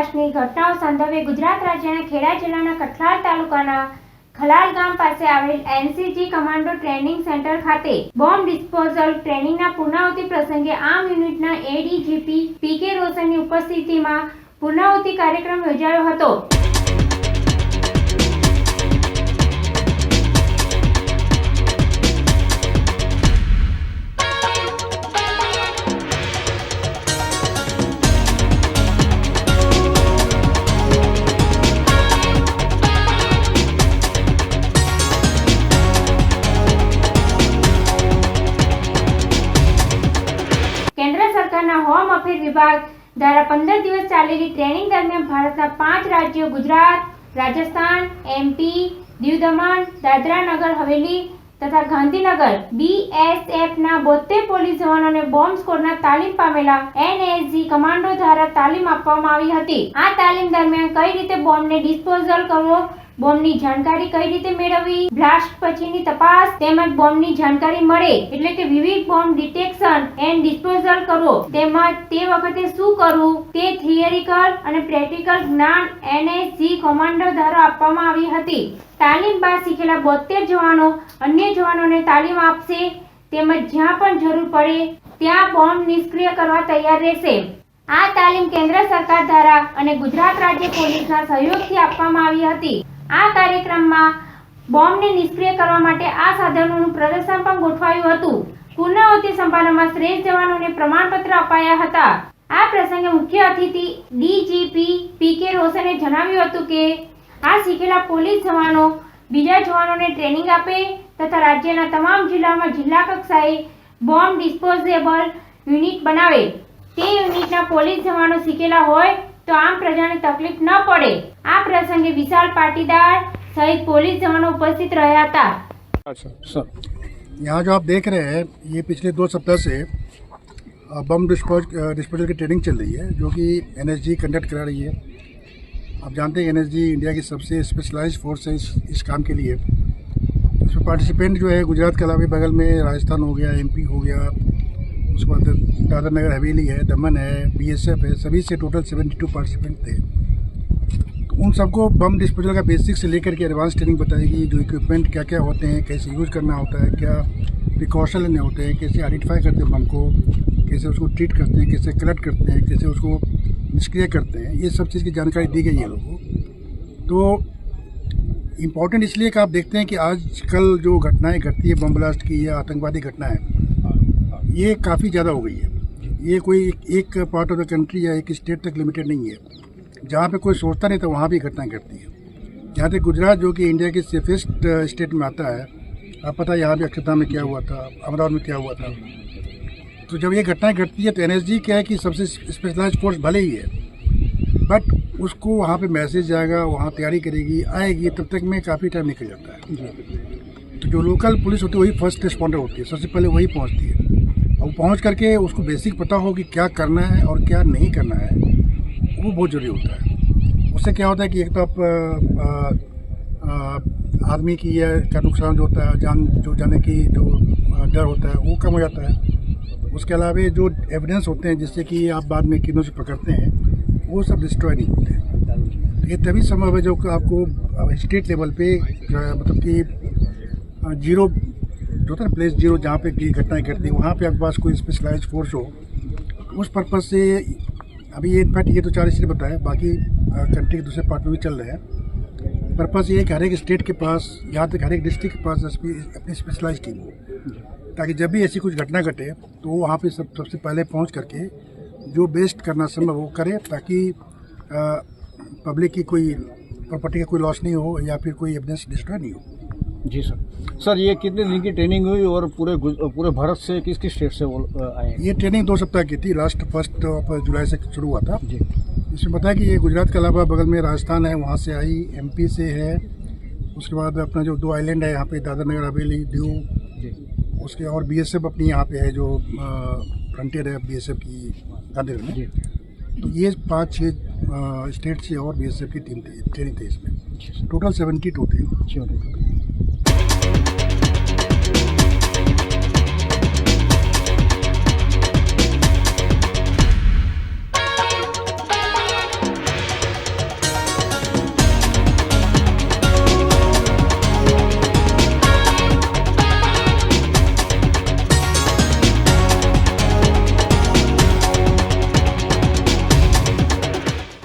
બ્લાસ્ટની ઘટનાઓ સંદર્ભે ગુજરાત રાજ્યના ખેડા જિલ્લાના કઠલાલ તાલુકાના ખલાલ ગામ પાસે આવેલ એનસીજી કમાન્ડો ટ્રેનિંગ સેન્ટર ખાતે બોમ્બ ડિસ્પોઝલ ટ્રેનિંગના પૂર્ણાહુતિ પ્રસંગે આર્મ યુનિટના એડીજીપી પીકે રોશનની ઉપસ્થિતિમાં પૂર્ણાહુતિ કાર્યક્રમ યોજાયો હતો। केंद्र सरकारना होम अफेर विभाग द्वारा 15 दिवस चालेली ट्रेनिंग दरमियान भारतना 5 राज्यों गुजरात, राजस्थान, एमपी, दीव दमण, दादरा नगर हवेली तथा गांधीनगर बीएसएफ ना 72 पोलीस जवानों ने बॉम्ब स्क्वॉडना तालीम पामेला एनएसजी कमांडो द्वारा तालीम आपवामां आवी हती। आ तालीम दरमियान कई रीते बॉम्ब ने डिस्पोजल करवो, બોમ્બની जानकारी कई रीते मेळववी, ब्लास्ट पछीनी तपास તેમજ બોમ્બની जानकारी મળે એટલે કે વિવિધ બોમ્બ ડિટેક્શન એન્ડ ડિસ્પોઝલ કરવો તેમજ તે વખતે શું કરવું તે થિયરિકલ અને પ્રેક્ટિકલ જ્ઞાન એનએસજી કમાન્ડો દ્વારા આપવામાં આવી હતી। તાલીમ બાદ શીખેલા 72 જવાનો અન્ય જવાનોને તાલીમ આપશે તેમજ જ્યાં પણ જરૂર પડે ત્યાં બોમ્બ નિષ્ક્રિય કરવા તૈયાર રહેશે। આ તાલીમ કેન્દ્ર સરકાર દ્વારા અને ગુજરાત રાજ્ય પોલીસના સહયોગથી આપવામાં આવી હતી। આ કાર્યક્રમમાં બોમ્બને નિષ્ક્રિય કરવા માટે આ સાધનોનું પ્રદર્શન પણ ગોઠવાયું હતું। પૂર્ણાહુતિ સમારંભમાં શ્રેષ્ઠ જવાનોને પ્રમાણપત્ર અપાયા હતા। આ પ્રસંગે મુખ્ય અતિથિ ડીજીપી પીકે રોશને જણાવ્યું હતું કે આ શીખેલા પોલીસ જવાનો બીજા જવાનોને ટ્રેનિંગ આપે તથા રાજ્યના તમામ જિલ્લામાં જિલ્લા કક્ષાએ બોમ્બ ડિસ્પોઝેબલ યુનિટ બનાવે। તે યુનિટના પોલીસ જવાનો શીખેલા હોય तो आम प्रजा ने तकलीफ न पड़े। आ प्रसंगे विशाल पाटीदार सहित पुलिस जवानों उपस्थित रहा था। अच्छा सर, यहाँ जो आप देख रहे हैं ये पिछले 2 सप्ताह से बम डिस्पोजल की ट्रेनिंग चल रही है जो कि एनएसजी कंडक्ट करा रही है। आप जानते हैं एनएसजी इंडिया की सबसे स्पेशलाइज्ड फोर्स है इस काम के लिए। इसमें पार्टिसिपेंट जो है गुजरात के अलावा बगल में राजस्थान हो गया, एमपी हो गया, उसके बाद दादरा नगर हवेली है, दमन है, बीएसएफ है, सभी से टोटल 72 पार्टिसिपेंट थे। तो उन सबको बम डिस्पोजल का बेसिक से लेकर के एडवांस ट्रेनिंग बताएगी, जो इक्विपमेंट क्या क्या होते हैं, कैसे यूज़ करना होता है, क्या प्रिकॉशन लेने होते हैं, कैसे आइडेंटिफाई करते हैं बम को, कैसे उसको ट्रीट करते हैं, कैसे कलेक्ट करते हैं, कैसे उसको निष्क्रिय करते हैं, ये सब चीज़ की जानकारी दी गई है लोगों को। तो इम्पोर्टेंट इसलिए कि आप देखते हैं कि आजकल जो घटनाएँ घटती है बम ब्लास्ट की या आतंकवादी घटनाएँ, ये काफ़ी ज़्यादा हो गई है। ये कोई एक पार्ट ऑफ द कंट्री या एक स्टेट तक लिमिटेड नहीं है। जहाँ पे कोई सोचता नहीं था वहाँ भी घटनाएं घटती है। यहाँ तक गुजरात जो कि इंडिया के सेफेस्ट स्टेट में आता है, आप पता है यहाँ पे अक्षरधाम में क्या हुआ था, अमरावती में क्या हुआ था। तो जब ये घटनाएं घटती है तो एनएसजी क्या है कि सबसे स्पेशलाइज्ड फोर्स भले ही है, बट उसको वहाँ पे मैसेज जाएगा, वहाँ तैयारी करेगी, आएगी, तब तक में काफ़ी टाइम निकल जाता है। तो जो लोकल पुलिस होती है वही फर्स्ट रिस्पॉन्डर होती है, सबसे पहले वही पहुँचती है। और पहुंच करके उसको बेसिक पता हो कि क्या करना है और क्या नहीं करना है, वो बहुत जरूरी होता है। उससे क्या होता है कि एक तो आदमी की का नुकसान जो होता है, जाने की जो डर होता है वो कम हो जाता है। उसके अलावा जो एविडेंस होते हैं जिससे कि आप बाद में किन्नों से पकड़ते हैं, वो सब डिस्ट्रॉय नहीं होते हैं। ये तभी संभव है जो आपको स्टेट लेवल पे मतलब कि जीरो जो होता है प्लेस जीरो जहाँ पे घटनाएं घटती है वहाँ पे आपके पास कोई स्पेशलाइज्ड फोर्स हो, उस पर्पज़ से अभी ये इनफैक्ट ये तो 4 इसलिए बताया, बाकी कंट्री के दूसरे पार्ट में भी चल रहे हैं। पर्पज़ ये है कि हर एक स्टेट के पास, यहाँ तक हर एक डिस्ट्रिक्ट के पास अपनी स्पेशलाइज्ड टीम हो, ताकि जब भी ऐसी कुछ घटना घटे तो वो वहाँ पे सबसे पहले पहुँच करके जो बेस्ट करना संभव वो करे, ताकि पब्लिक की कोई प्रॉपर्टी का कोई लॉस नहीं हो या फिर कोई एविडेंस डिस्ट्रॉय नहीं हो। जी सर, ये कितने दिन की ट्रेनिंग हुई और पूरे भारत से किस किस स्टेट से आए? ये ट्रेनिंग 2 सप्ताह की थी, लास्ट 1 जुलाई से शुरू हुआ था जी। इसमें बताया कि ये गुजरात के अलावा बगल में राजस्थान है, वहाँ से आई, एमपी से है, उसके बाद अपना जो 2 आइलैंड है यहाँ पे दादरा नगर हवेली, दीव जी, उसके और बीएसएफ अपनी यहाँ पे है जो फ्रंटियर है बीएसएफ की गांधीनगर में। तो ये 5-6 स्टेट से और बीएसएफ की टीम थी, ट्रेनिंग थी इसमें। टोटल 72 थे।